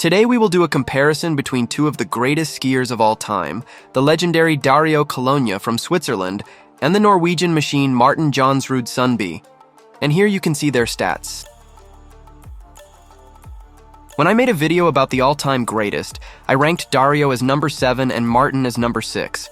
Today we will do a comparison between two of the greatest skiers of all time, the legendary Dario Cologna from Switzerland and the Norwegian machine Martin Johnsrud Sundby. And here you can see their stats. When I made a video about the all-time greatest, I ranked Dario as number 7 and Martin as number 6.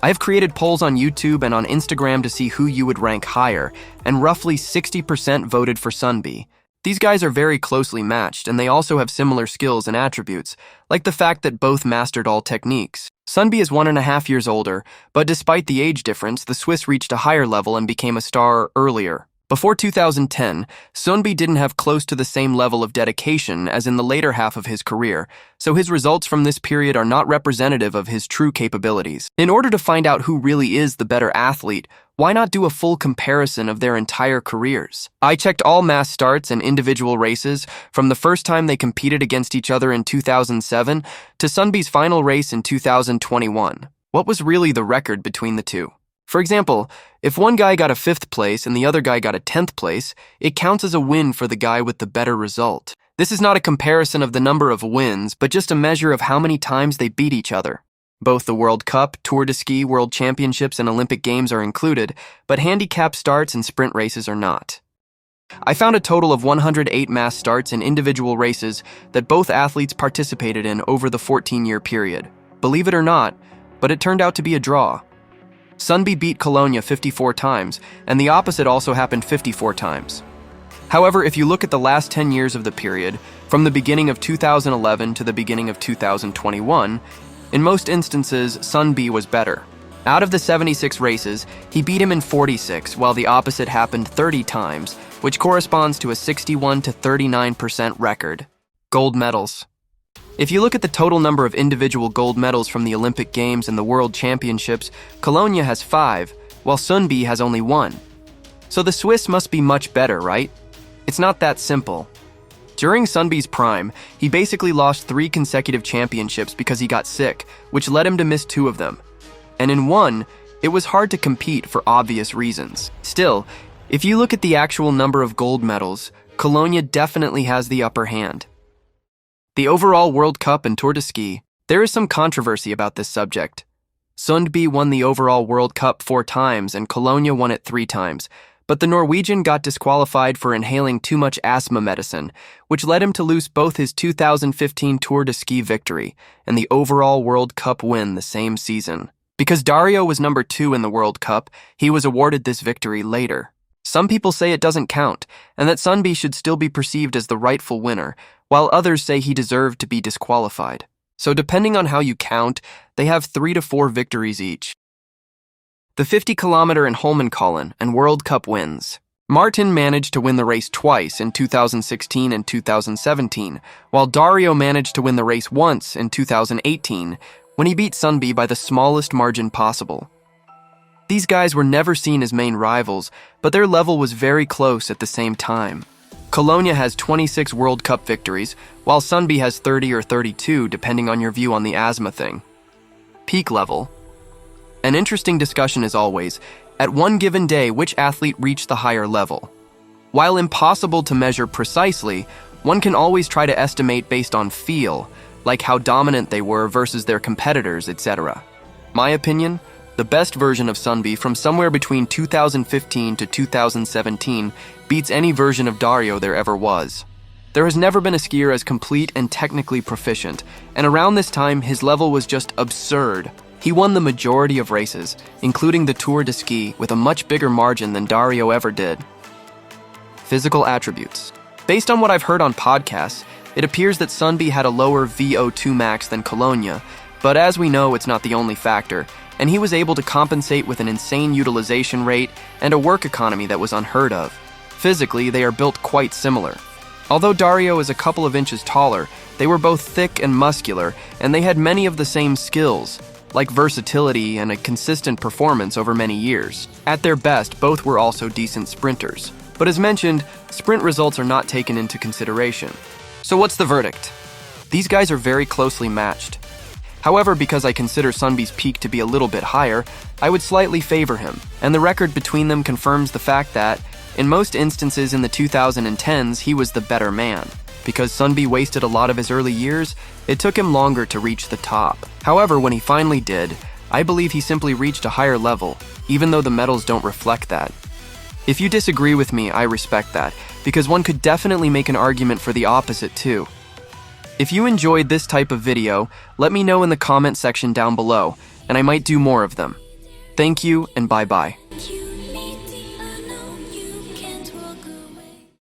I have created polls on YouTube and on Instagram to see who you would rank higher, and roughly 60% voted for Sundby. These guys are very closely matched, and they also have similar skills and attributes, like the fact that both mastered all techniques. Sundby is 1.5 years older, but despite the age difference, the Swiss reached a higher level and became a star earlier. Before 2010, Sundby didn't have close to the same level of dedication as in the later half of his career, so his results from this period are not representative of his true capabilities. In order to find out who really is the better athlete, why not do a full comparison of their entire careers? I checked all mass starts and individual races from the first time they competed against each other in 2007 to Sundby's final race in 2021. What was really the record between the two? For example, if one guy got a 5th place and the other guy got a 10th place, it counts as a win for the guy with the better result. This is not a comparison of the number of wins, but just a measure of how many times they beat each other. Both the World Cup, Tour de Ski, World Championships, and Olympic Games are included, but handicap starts and sprint races are not. I found a total of 108 mass starts in individual races that both athletes participated in over the 14-year period. Believe it or not, but it turned out to be a draw. Sundby beat Cologna 54 times, and the opposite also happened 54 times. However, if you look at the last 10 years of the period, from the beginning of 2011 to the beginning of 2021, in most instances, Sundby was better. Out of the 76 races, he beat him in 46, while the opposite happened 30 times, which corresponds to a 61 to 39% record. Gold medals. If you look at the total number of individual gold medals from the Olympic Games and the World Championships, Cologna has 5, while Sundby has only 1. So the Swiss must be much better, right? It's not that simple. During Sundby's prime, he basically lost 3 consecutive championships because he got sick, which led him to miss 2 of them. And in one, it was hard to compete for obvious reasons. Still, if you look at the actual number of gold medals, Cologna definitely has the upper hand. The overall World Cup and Tour de Ski. There is some controversy about this subject. Sundby won the overall World Cup 4 times and Cologna won it 3 times, but the Norwegian got disqualified for inhaling too much asthma medicine, which led him to lose both his 2015 Tour de Ski victory and the overall World Cup win the same season. Because Dario was number 2 in the World Cup, he was awarded this victory later. Some people say it doesn't count, and that Sundby should still be perceived as the rightful winner, while others say he deserved to be disqualified. So depending on how you count, they have 3 to 4 victories each. The 50-kilometer in Holmenkollen and World Cup wins. Martin managed to win the race twice in 2016 and 2017, while Dario managed to win the race once in 2018, when he beat Sundby by the smallest margin possible. These guys were never seen as main rivals, but their level was very close at the same time. Cologna has 26 World Cup victories, while Sundby has 30 or 32, depending on your view on the asthma thing. Peak level. An interesting discussion is always, at one given day, which athlete reached the higher level. While impossible to measure precisely, one can always try to estimate based on feel, like how dominant they were versus their competitors, etc. My opinion? The best version of Sundby from somewhere between 2015 to 2017 beats any version of Dario there ever was. There has never been a skier as complete and technically proficient, and around this time his level was just absurd. He won the majority of races, including the Tour de Ski, with a much bigger margin than Dario ever did. Physical attributes. Based on what I've heard on podcasts, it appears that Sundby had a lower VO2 max than Cologna, but as we know, it's not the only factor, and he was able to compensate with an insane utilization rate and a work economy that was unheard of. Physically, they are built quite similar. Although Dario is a couple of inches taller, they were both thick and muscular, and they had many of the same skills, like versatility and a consistent performance over many years. At their best, both were also decent sprinters. But as mentioned, sprint results are not taken into consideration. So what's the verdict? These guys are very closely matched. However, because I consider Sundby's peak to be a little bit higher, I would slightly favor him, and the record between them confirms the fact that, in most instances in the 2010s, he was the better man. Because Sundby wasted a lot of his early years, it took him longer to reach the top. However, when he finally did, I believe he simply reached a higher level, even though the medals don't reflect that. If you disagree with me, I respect that, because one could definitely make an argument for the opposite too. If you enjoyed this type of video, let me know in the comment section down below, and I might do more of them. Thank you, and bye-bye.